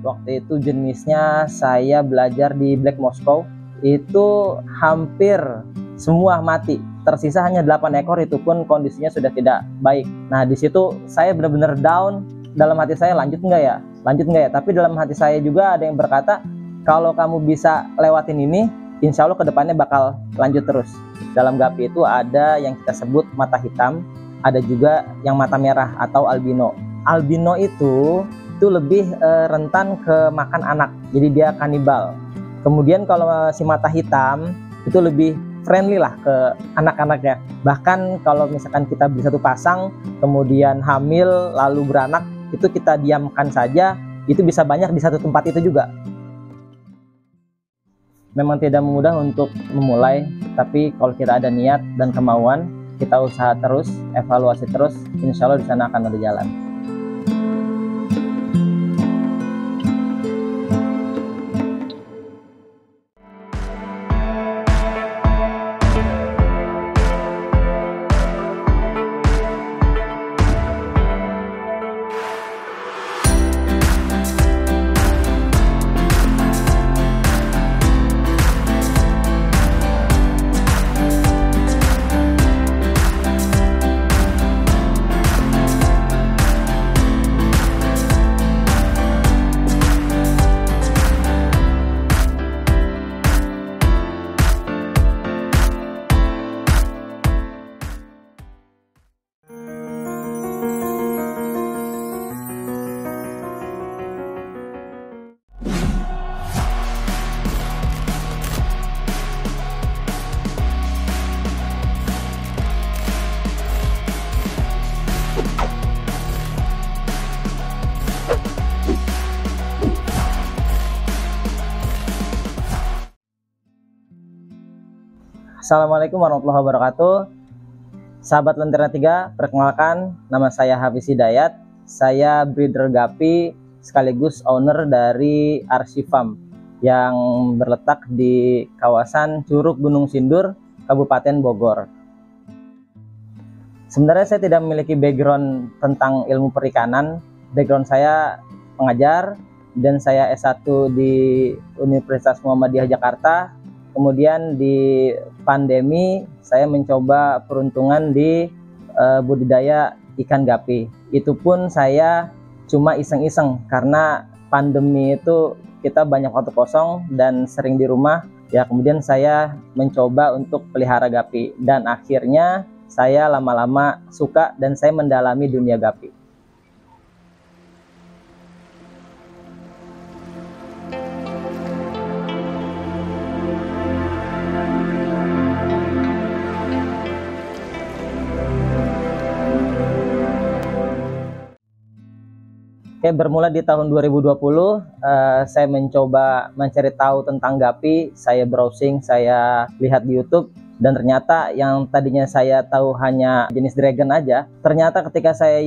Waktu itu jenisnya saya belajar di Black Moscow, itu hampir semua mati. Tersisa hanya 8 ekor, itu pun kondisinya sudah tidak baik. Nah, di situ saya benar-benar down. Dalam hati saya, lanjut nggak ya? Lanjut nggak ya? Tapi dalam hati saya juga ada yang berkata, kalau kamu bisa lewatin ini, insya Allah kedepannya bakal lanjut terus. Dalam Gapi itu ada yang kita sebut mata hitam, ada juga yang mata merah atau albino. Albino itu lebih rentan ke makan anak, jadi dia kanibal. Kemudian kalau si mata hitam itu lebih friendly lah ke anak-anaknya. Bahkan kalau misalkan kita beli satu pasang, kemudian hamil lalu beranak, itu kita diamkan saja, itu bisa banyak di satu tempat itu juga. Memang tidak mudah untuk memulai, tapi kalau kita ada niat dan kemauan, kita usaha terus, evaluasi terus, insya Allah di sana akan ada jalan. Assalamualaikum warahmatullahi wabarakatuh. Sahabat Lentera 3, perkenalkan, nama saya Hafiz Hidayat. Saya breeder Gapi sekaligus owner dari RC Farm yang berletak di kawasan Curug Gunung Sindur, Kabupaten Bogor. Sebenarnya saya tidak memiliki background tentang ilmu perikanan. Background saya pengajar dan saya S1 di Universitas Muhammadiyah Jakarta. Kemudian di pandemi saya mencoba peruntungan di budidaya ikan gapi. Itu pun saya cuma iseng-iseng karena pandemi itu kita banyak waktu kosong dan sering di rumah. Ya, kemudian saya mencoba untuk pelihara gapi dan akhirnya saya lama-lama suka dan saya mendalami dunia gapi. Oke, bermula di tahun 2020, saya mencoba mencari tahu tentang gapi. Saya browsing, saya lihat di YouTube, dan ternyata yang tadinya saya tahu hanya jenis dragon aja, ternyata ketika saya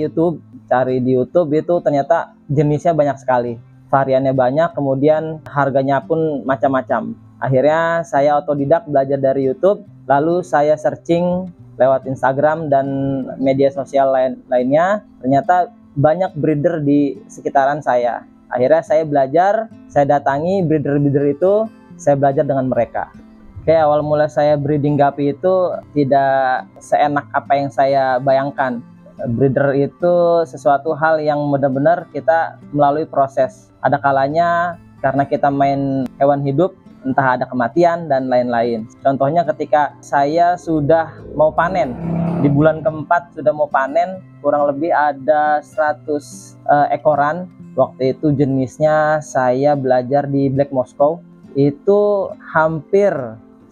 cari di YouTube itu ternyata jenisnya banyak sekali, variannya banyak, kemudian harganya pun macam-macam. Akhirnya saya otodidak belajar dari YouTube, lalu saya searching lewat Instagram dan media sosial lainnya, ternyata banyak breeder di sekitaran saya. Akhirnya saya belajar, saya datangi breeder-breeder itu, saya belajar dengan mereka. Oke, awal mula saya breeding gapi itu tidak seenak apa yang saya bayangkan. Breeder itu sesuatu hal yang benar-benar kita melalui proses. Ada kalanya karena kita main hewan hidup, entah ada kematian dan lain-lain. Contohnya ketika saya sudah mau panen, di bulan keempat sudah mau panen, kurang lebih ada 100 ekoran. Waktu itu jenisnya saya belajar di Black Moscow, itu hampir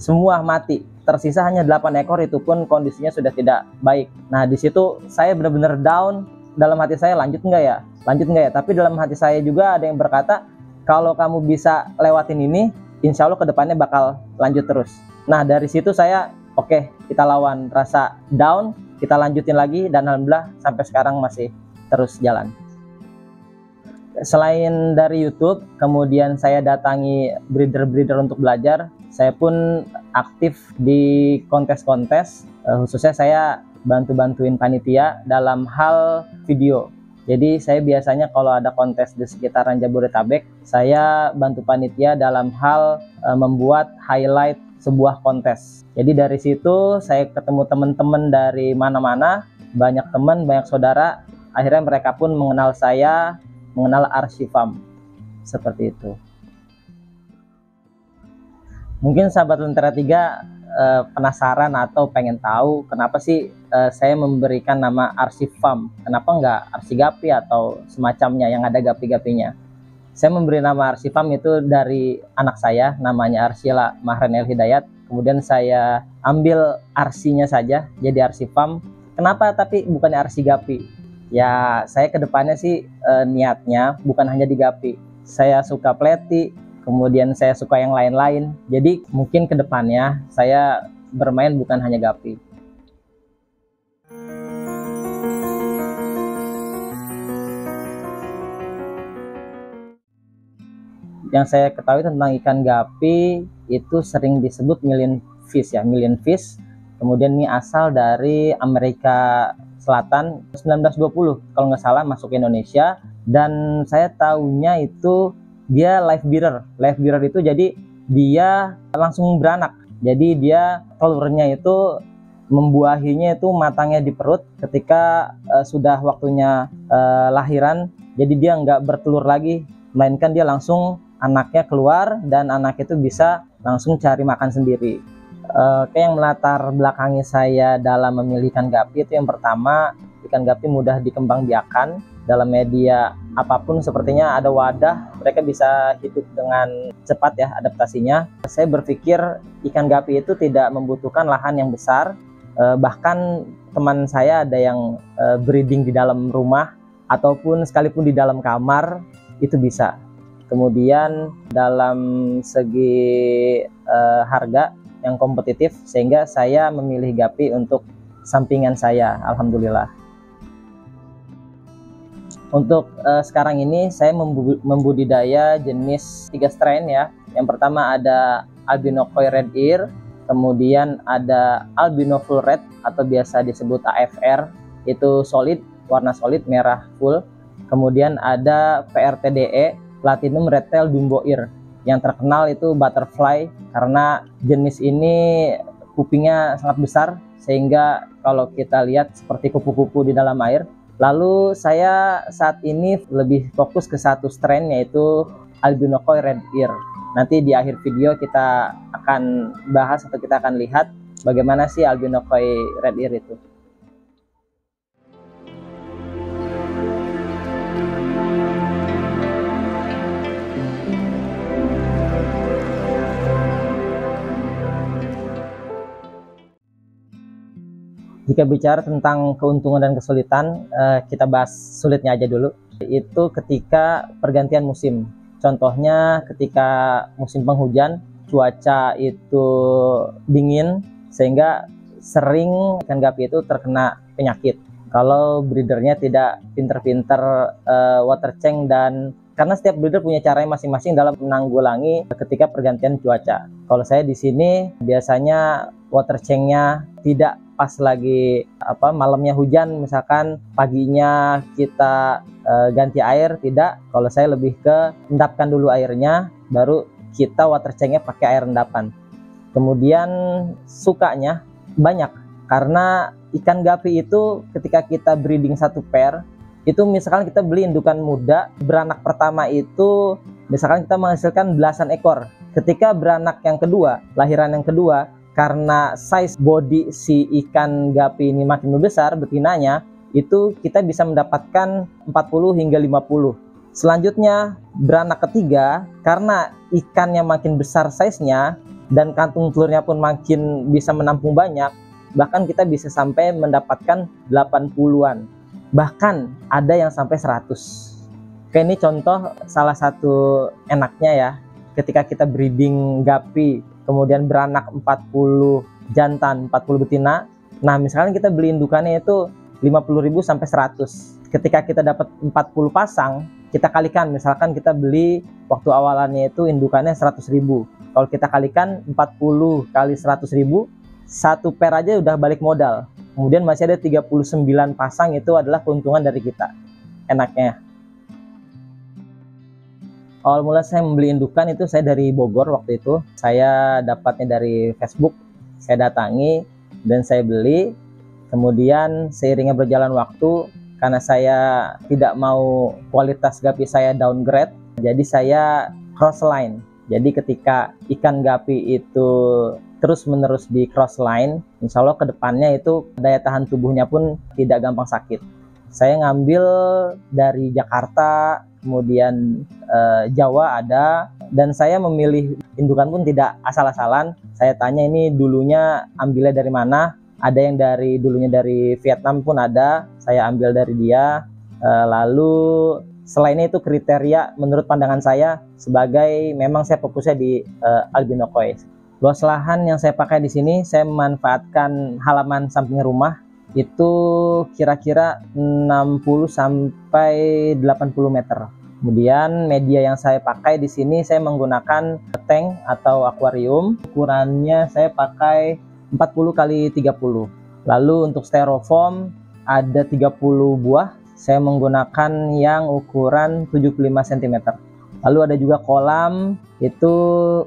semua mati. Tersisa hanya 8 ekor, itu pun kondisinya sudah tidak baik. Nah, di situ saya benar-benar down. Dalam hati saya, lanjut nggak ya? Lanjut nggak ya? Tapi dalam hati saya juga ada yang berkata, kalau kamu bisa lewatin ini, insya Allah kedepannya bakal lanjut terus. Nah, dari situ saya oke, kita lawan rasa down, kita lanjutin lagi, dan alhamdulillah sampai sekarang masih terus jalan. Selain dari YouTube, kemudian saya datangi breeder-breeder untuk belajar. Saya pun aktif di kontes-kontes, khususnya saya bantu-bantuin panitia dalam hal video. Jadi saya biasanya kalau ada kontes di sekitaran Jabodetabek, saya bantu panitia dalam hal membuat highlight sebuah kontes. Jadi dari situ saya ketemu teman-teman dari mana-mana, banyak teman, banyak saudara. Akhirnya mereka pun mengenal saya, mengenal Archifam. Seperti itu. Mungkin sahabat Lentera 3 penasaran atau pengen tahu kenapa sih saya memberikan nama Archifam, kenapa enggak Archigapi atau semacamnya yang ada gapi-gapinya. Saya memberi nama Archifam itu dari anak saya, namanya Arsyila Mahren El Hidayat. Kemudian saya ambil arsinya saja jadi Archifam. Kenapa tapi bukannya Archigapi? Ya saya kedepannya sih niatnya bukan hanya di gapi, saya suka pleti, kemudian saya suka yang lain-lain. Jadi mungkin kedepannya saya bermain bukan hanya gapi. Yang saya ketahui tentang ikan gapi itu sering disebut million fish ya, million fish. Kemudian ini asal dari Amerika Selatan 1920 kalau nggak salah masuk ke Indonesia, dan saya tahunya itu dia live bearer. Live bearer itu jadi dia langsung beranak. Jadi dia telurnya itu membuahinya itu matangnya di perut ketika sudah waktunya lahiran. Jadi dia nggak bertelur lagi, melainkan dia langsung anaknya keluar dan anak itu bisa langsung cari makan sendiri. Kayak yang melatar belakangi saya dalam memilih ikan gapi itu yang pertama, ikan gapi mudah dikembangbiakan dalam media apapun, sepertinya ada wadah, mereka bisa hidup dengan cepat ya adaptasinya. Saya berpikir ikan gapi itu tidak membutuhkan lahan yang besar, bahkan teman saya ada yang breeding di dalam rumah ataupun sekalipun di dalam kamar itu bisa. Kemudian dalam segi harga yang kompetitif, sehingga saya memilih gapi untuk sampingan saya, alhamdulillah. Untuk sekarang ini saya membudidaya jenis 3 strain ya. Yang pertama ada albino koi red ear, kemudian ada albino full red atau biasa disebut AFR, itu solid, warna solid merah full. Kemudian ada PRTDE, platinum red tail dumbo ear. Yang terkenal itu butterfly karena jenis ini kupingnya sangat besar sehingga kalau kita lihat seperti kupu-kupu di dalam air. Lalu saya saat ini lebih fokus ke satu strain yaitu albino koi red ear. Nanti di akhir video kita akan bahas atau kita akan lihat bagaimana sih albino koi red ear itu. Jika bicara tentang keuntungan dan kesulitan, kita bahas sulitnya aja dulu. Itu ketika pergantian musim. Contohnya ketika musim penghujan, cuaca itu dingin, sehingga sering ikan gapi itu terkena penyakit. Kalau breedernya tidak pinter-pinter water change, dan karena setiap breeder punya caranya masing-masing dalam menanggulangi ketika pergantian cuaca. Kalau saya di sini biasanya water change-nya tidak pas lagi malamnya hujan, misalkan paginya kita ganti air, tidak. Kalau saya lebih ke endapkan dulu airnya, baru kita water change-nya pakai air endapan. Kemudian sukanya banyak karena ikan gapi itu ketika kita breeding satu pair, itu misalkan kita beli indukan muda, beranak pertama itu misalkan kita menghasilkan belasan ekor. Ketika beranak yang kedua, lahiran yang kedua, karena size body si ikan gapi ini makin membesar betinanya, itu kita bisa mendapatkan 40 hingga 50. Selanjutnya beranak ketiga, karena ikannya makin besar size-nya dan kantung telurnya pun makin bisa menampung banyak, bahkan kita bisa sampai mendapatkan 80-an. Bahkan ada yang sampai 100. Oke, ini contoh salah satu enaknya ya, ketika kita breeding gapi kemudian beranak 40 jantan, 40 betina. Nah, misalkan kita beli indukannya itu 50.000 sampai 100. Ketika kita dapat 40 pasang, kita kalikan, misalkan kita beli waktu awalannya itu indukannya 100.000. Kalau kita kalikan 40 kali 100.000, satu pair aja udah balik modal. Kemudian masih ada 39 pasang, itu adalah keuntungan dari kita. Enaknya. Awal mula saya membeli indukan itu saya dari Bogor waktu itu. Saya dapatnya dari Facebook. Saya datangi dan saya beli. Kemudian seiringnya berjalan waktu, karena saya tidak mau kualitas gapi saya downgrade, jadi saya crossline. Jadi ketika ikan gapi itu terus-menerus di crossline, insya Allah kedepannya itu daya tahan tubuhnya pun tidak gampang sakit. Saya ngambil dari Jakarta, kemudian Jawa ada, dan saya memilih indukan pun tidak asal-asalan. Saya tanya ini dulunya ambilnya dari mana, ada yang dulunya dari Vietnam pun ada, saya ambil dari dia. Lalu selainnya itu kriteria menurut pandangan saya, sebagai memang saya fokusnya di albino koi. Luas lahan yang saya pakai di sini, saya memanfaatkan halaman samping rumah itu kira-kira 60 sampai 80 meter. Kemudian media yang saya pakai di sini, saya menggunakan tank atau akuarium. Ukurannya saya pakai 40 kali 30. Lalu untuk styrofoam ada 30 buah. Saya menggunakan yang ukuran 75 cm. Lalu ada juga kolam, itu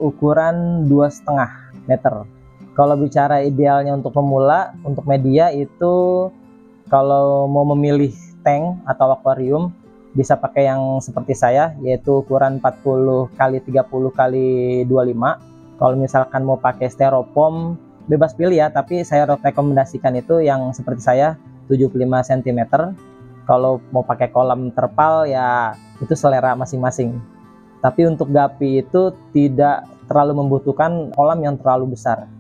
ukuran 2,5 meter. Kalau bicara idealnya untuk pemula, untuk media itu kalau mau memilih tank atau akuarium, bisa pakai yang seperti saya, yaitu ukuran 40 kali 30 kali 25. Kalau misalkan mau pakai styrofoam, bebas pilih ya, tapi saya rekomendasikan itu yang seperti saya, 75 cm. Kalau mau pakai kolam terpal ya itu selera masing-masing. Tapi untuk gapi itu tidak terlalu membutuhkan kolam yang terlalu besar.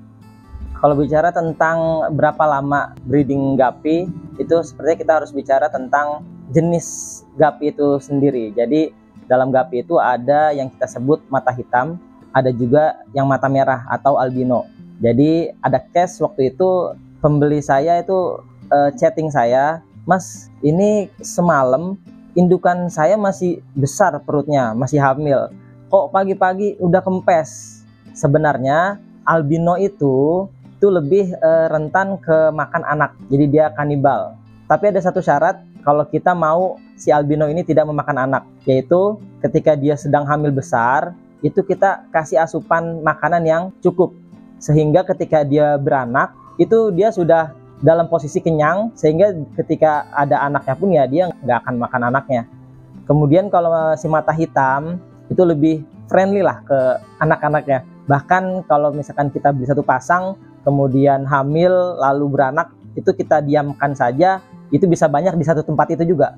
Kalau bicara tentang berapa lama breeding gapi, itu sepertinya kita harus bicara tentang jenis gapi itu sendiri. Jadi dalam gapi itu ada yang kita sebut mata hitam, ada juga yang mata merah atau albino. Jadi ada case waktu itu pembeli saya itu chatting saya, "Mas, ini semalam indukan saya masih besar perutnya, masih hamil. Kok pagi-pagi udah kempes?" Sebenarnya albino itu lebih rentan ke makan anak, jadi dia kanibal. Tapi ada satu syarat kalau kita mau si albino ini tidak memakan anak, yaitu ketika dia sedang hamil besar, itu kita kasih asupan makanan yang cukup, sehingga ketika dia beranak, itu dia sudah dalam posisi kenyang, sehingga ketika ada anaknya pun ya dia nggak akan makan anaknya. Kemudian kalau si mata hitam, itu lebih friendly lah ke anak-anaknya. Bahkan kalau misalkan kita beli satu pasang, kemudian hamil lalu beranak, itu kita diamkan saja, itu bisa banyak di satu tempat itu juga.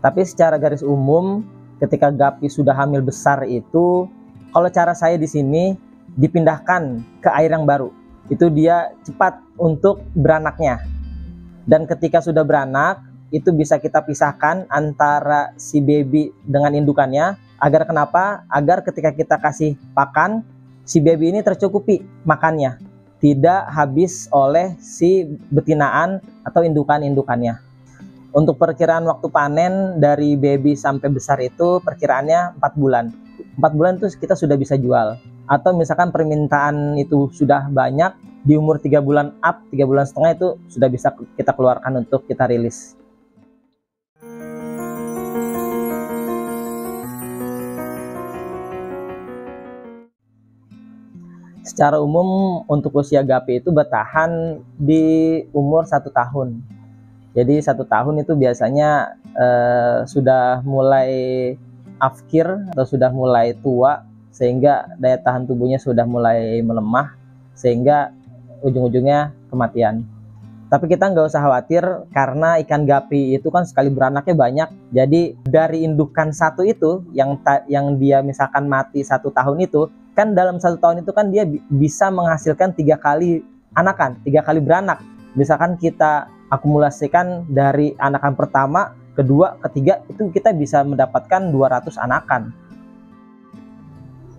Tapi secara garis umum, ketika gapi sudah hamil besar itu, kalau cara saya di sini dipindahkan ke air yang baru, itu dia cepat untuk beranaknya. Dan ketika sudah beranak, itu bisa kita pisahkan antara si baby dengan indukannya. Agar kenapa? Agar ketika kita kasih pakan, si baby ini tercukupi makannya, tidak habis oleh si betinaan atau indukan-indukannya. Untuk perkiraan waktu panen dari baby sampai besar itu perkiraannya 4 bulan. 4 bulan itu kita sudah bisa jual. Atau misalkan permintaan itu sudah banyak, di umur 3 bulan up, 3 bulan setengah itu sudah bisa kita keluarkan untuk kita rilis. Secara umum untuk usia gapi itu bertahan di umur 1 tahun. Jadi 1 tahun itu biasanya sudah mulai afkir atau sudah mulai tua, sehingga daya tahan tubuhnya sudah mulai melemah, sehingga ujung-ujungnya kematian. Tapi kita nggak usah khawatir, karena ikan gapi itu kan sekali beranaknya banyak. Jadi dari indukan satu itu yang dia misalkan mati 1 tahun itu, kan dalam 1 tahun itu kan dia bisa menghasilkan 3 kali anakan, 3 kali beranak. Misalkan kita akumulasikan dari anakan pertama, kedua, ketiga, itu kita bisa mendapatkan 200 anakan.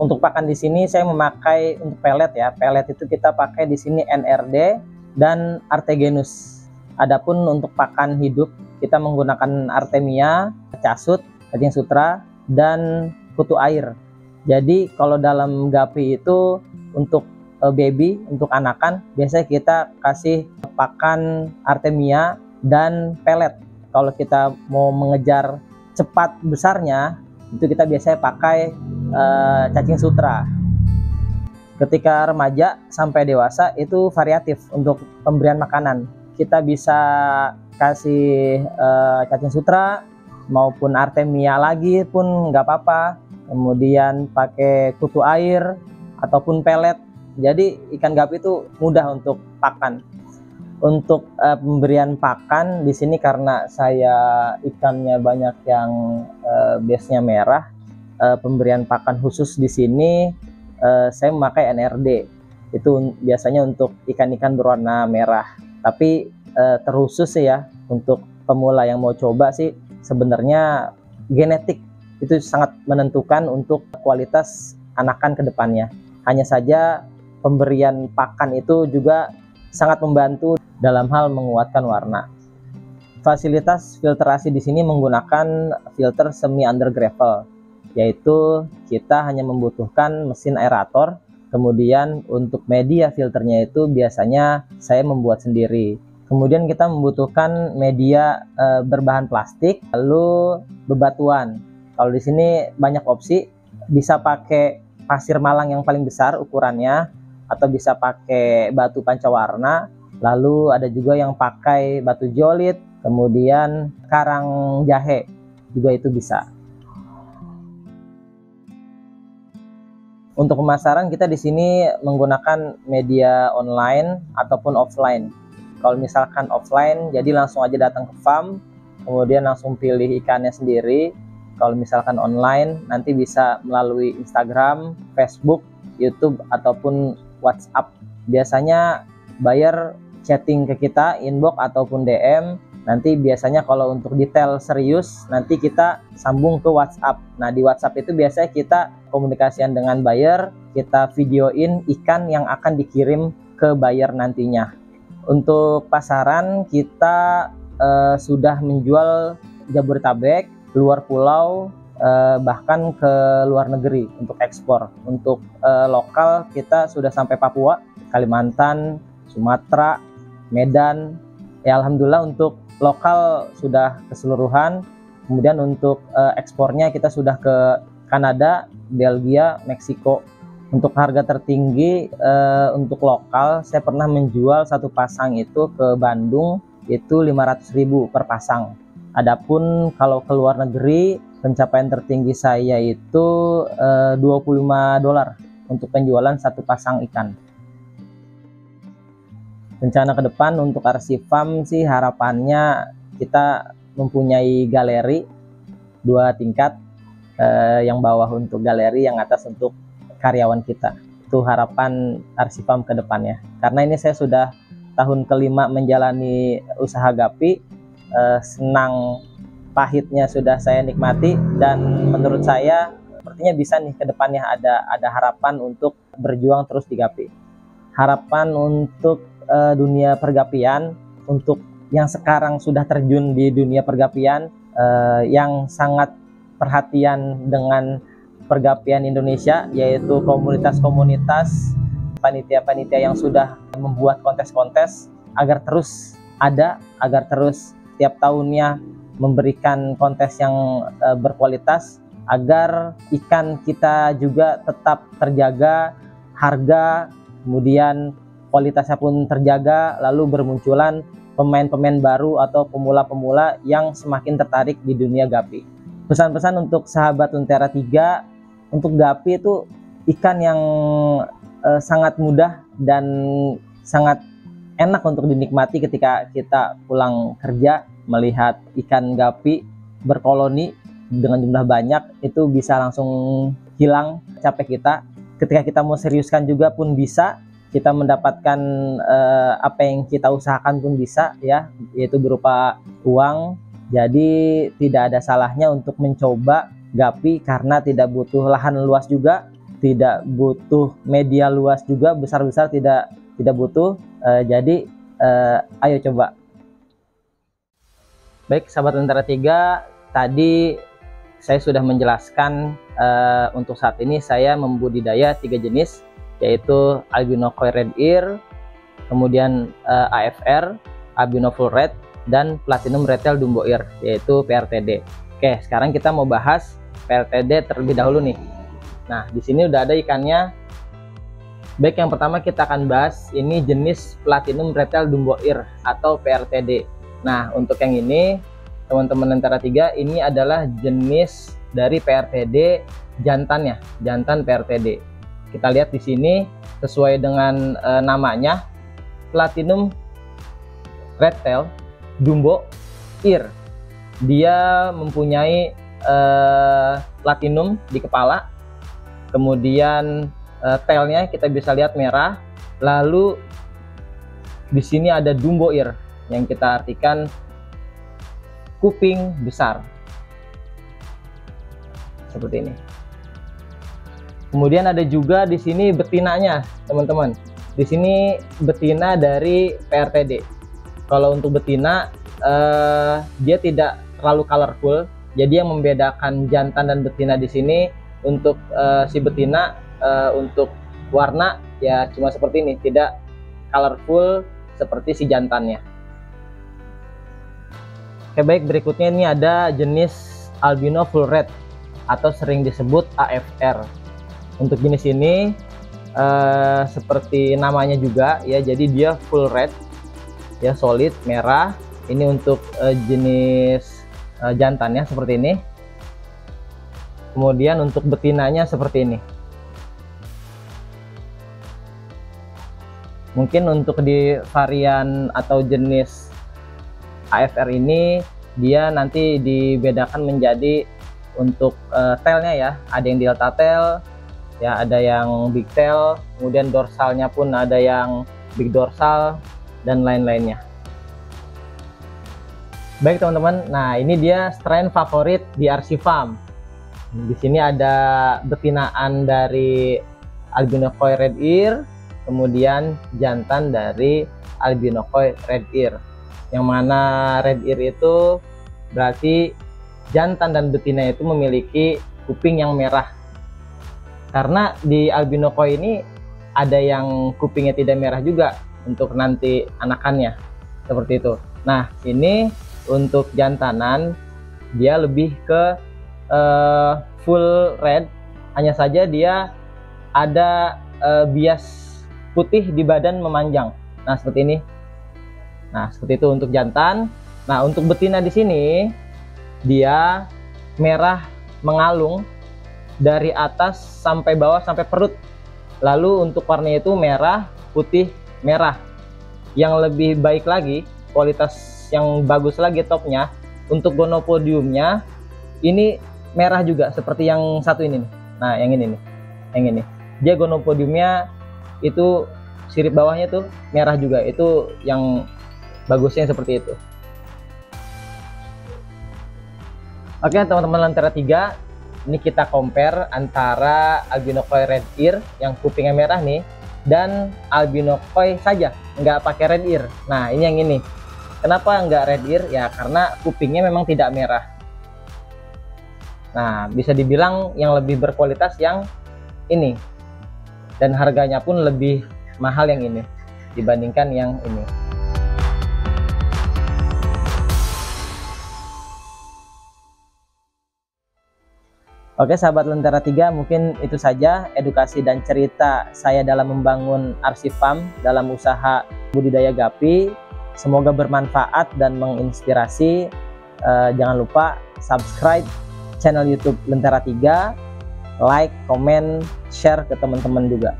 Untuk pakan di sini saya memakai untuk pelet ya. Pelet itu kita pakai di sini NRD dan Artegenus. Adapun untuk pakan hidup kita menggunakan Artemia, Casut, cacing sutra, dan kutu air. Jadi kalau dalam gapi itu untuk baby, untuk anakan, biasanya kita kasih pakan Artemia dan pelet. Kalau kita mau mengejar cepat besarnya, itu kita biasanya pakai cacing sutra. Ketika remaja sampai dewasa itu variatif untuk pemberian makanan. Kita bisa kasih cacing sutra maupun Artemia lagi pun nggak apa-apa. Kemudian pakai kutu air ataupun pelet. Jadi ikan gapi itu mudah untuk pakan. Untuk pemberian pakan di sini karena saya ikannya banyak yang base-nya merah, pemberian pakan khusus di sini saya memakai NRD. Itu biasanya untuk ikan-ikan berwarna merah. Tapi terkhusus ya untuk pemula yang mau coba sih, sebenarnya genetik itu sangat menentukan untuk kualitas anakan ke depannya. Hanya saja pemberian pakan itu juga sangat membantu dalam hal menguatkan warna. Fasilitas filterasi di sini menggunakan filter semi under gravel, yaitu kita hanya membutuhkan mesin aerator. Kemudian untuk media filternya itu biasanya saya membuat sendiri. Kemudian kita membutuhkan media berbahan plastik, lalu bebatuan. Kalau di sini banyak opsi, bisa pakai pasir malang yang paling besar ukurannya, atau bisa pakai batu pancawarna. Lalu ada juga yang pakai batu jolit, kemudian karang jahe juga itu bisa. Untuk pemasaran kita di sini menggunakan media online ataupun offline. Kalau misalkan offline, jadi langsung aja datang ke farm, kemudian langsung pilih ikannya sendiri. Kalau misalkan online, nanti bisa melalui Instagram, Facebook, YouTube, ataupun WhatsApp. Biasanya buyer chatting ke kita, inbox ataupun DM. Nanti biasanya kalau untuk detail serius, nanti kita sambung ke WhatsApp. Nah, di WhatsApp itu biasanya kita komunikasian dengan buyer, kita videoin ikan yang akan dikirim ke buyer nantinya. Untuk pasaran, kita sudah menjual Jabodetabek, luar pulau, bahkan ke luar negeri untuk ekspor. Untuk lokal kita sudah sampai Papua, Kalimantan, Sumatera, Medan. Ya alhamdulillah untuk lokal sudah keseluruhan. Kemudian untuk ekspornya kita sudah ke Kanada, Belgia, Meksiko. Untuk harga tertinggi untuk lokal saya pernah menjual satu pasang itu ke Bandung itu 500.000 per pasang. Adapun kalau ke luar negeri pencapaian tertinggi saya itu $25 untuk penjualan satu pasang ikan. Rencana ke depan untuk RC Farm sih harapannya kita mempunyai galeri 2 tingkat, yang bawah untuk galeri, yang atas untuk karyawan kita. Itu harapan RC Farm ke depannya. Karena ini saya sudah tahun kelima menjalani usaha gapi, senang pahitnya sudah saya nikmati, dan menurut saya sepertinya bisa nih ke depannya ada harapan untuk berjuang terus di gapi. Harapan untuk dunia pergapian, untuk yang sekarang sudah terjun di dunia pergapian, yang sangat perhatian dengan pergapian Indonesia, yaitu komunitas-komunitas, panitia-panitia yang sudah membuat kontes-kontes, agar terus ada, agar terus setiap tahunnya memberikan kontes yang berkualitas, agar ikan kita juga tetap terjaga, harga, kemudian kualitasnya pun terjaga, lalu bermunculan pemain-pemain baru atau pemula-pemula yang semakin tertarik di dunia gapi. Pesan-pesan untuk sahabat Untera 3, untuk gapi itu ikan yang sangat mudah dan sangat enak untuk dinikmati ketika kita pulang kerja melihat ikan gapi berkoloni dengan jumlah banyak, itu bisa langsung hilang capek kita. Ketika kita mau seriuskan juga pun bisa, kita mendapatkan apa yang kita usahakan pun bisa ya, yaitu berupa uang. Jadi tidak ada salahnya untuk mencoba gapi, karena tidak butuh lahan luas juga, tidak butuh media luas juga, besar-besar tidak butuh. Jadi ayo coba. Baik sahabat Untera 3, tadi saya sudah menjelaskan untuk saat ini saya membudidaya 3 jenis, yaitu albino koi red ear, kemudian AFR, albino full red, dan platinum red-tailed dumbo ear, yaitu PRTD. Oke, sekarang kita mau bahas PRTD terlebih dahulu nih. Nah, di sini udah ada ikannya. Baik, yang pertama kita akan bahas ini jenis platinum red-tailed dumbo ear atau PRTD. Nah, untuk yang ini, teman-teman Lentera 3, ini adalah jenis dari PRTD jantannya, jantan PRTD. Kita lihat di sini sesuai dengan namanya, platinum red-tailed dumbo ear. Dia mempunyai platinum di kepala, kemudian tailnya kita bisa lihat merah. Lalu di sini ada dumbo ear yang kita artikan kuping besar, seperti ini. Kemudian ada juga di sini betinanya, teman-teman. Di sini betina dari PRTD. Kalau untuk betina, dia tidak terlalu colorful. Jadi yang membedakan jantan dan betina di sini, untuk si betina, untuk warna ya cuma seperti ini, tidak colorful seperti si jantannya. Oke, baik, berikutnya ini ada jenis albino full red atau sering disebut AFR. Untuk jenis ini seperti namanya juga ya, jadi dia full red ya, solid merah. Ini untuk jenis jantannya seperti ini. Kemudian untuk betinanya seperti ini. Mungkin untuk di varian atau jenis AFR ini dia nanti dibedakan menjadi untuk tailnya ya, ada yang delta tail ya, ada yang big tail, kemudian dorsalnya pun ada yang big dorsal dan lain-lainnya. Baik teman-teman, nah ini dia strain favorit di RC Farm. Di sini ada betinaan dari albino koi red ear, kemudian jantan dari albino koi red ear. Yang mana red ear itu berarti jantan dan betina itu memiliki kuping yang merah. Karena di albino koi ini ada yang kupingnya tidak merah juga untuk nanti anakannya, seperti itu. Nah, ini untuk jantanan dia lebih ke full red, hanya saja dia ada bias putih di badan memanjang. Nah, seperti ini. Nah, seperti itu untuk jantan. Nah, untuk betina di sini dia merah mengalung dari atas sampai bawah sampai perut. Lalu untuk warnanya itu merah, putih, merah. Yang lebih baik lagi, kualitas yang bagus lagi topnya, untuk gonopodiumnya ini merah juga seperti yang satu ini nih. Nah, yang ini nih. Yang ini. Dia gonopodiumnya itu sirip bawahnya tuh merah juga. Itu yang bagusnya seperti itu. Oke, teman-teman Lentera 3, ini kita compare antara albino koi red ear yang kupingnya merah nih dan albino koi saja nggak pakai red ear. Nah, ini yang ini. Kenapa nggak red ear? Ya karena kupingnya memang tidak merah. Nah, bisa dibilang yang lebih berkualitas yang ini, dan harganya pun lebih mahal yang ini dibandingkan yang ini. Oke sahabat Lentera 3, mungkin itu saja edukasi dan cerita saya dalam membangun RC Farm dalam usaha budidaya gapi. Semoga bermanfaat dan menginspirasi. Jangan lupa subscribe channel YouTube Lentera 3, like, komen, share ke teman-teman juga.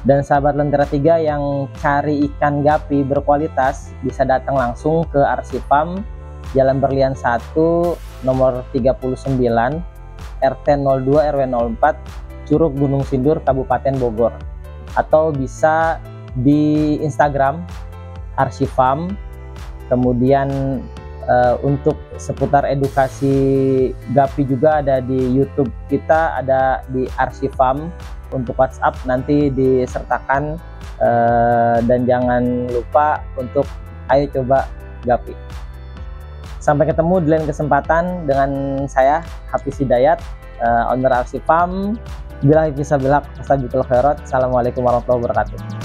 Dan sahabat Lentera 3 yang cari ikan gapi berkualitas bisa datang langsung ke RC Farm Jalan Berlian 1 nomor 39 RT 02 RW 04 Curug Gunung Sindur Kabupaten Bogor, atau bisa di Instagram RC Farm. Kemudian untuk seputar edukasi gapi juga ada di YouTube kita, ada di RC Farm. Untuk WhatsApp nanti disertakan, dan jangan lupa untuk ayo coba gapi. Sampai ketemu di lain kesempatan dengan saya Hafiz Hidayat, owner RC Farm. Billahi fisabilillah, astagfirullah khairat. Assalamualaikum warahmatullahi wabarakatuh.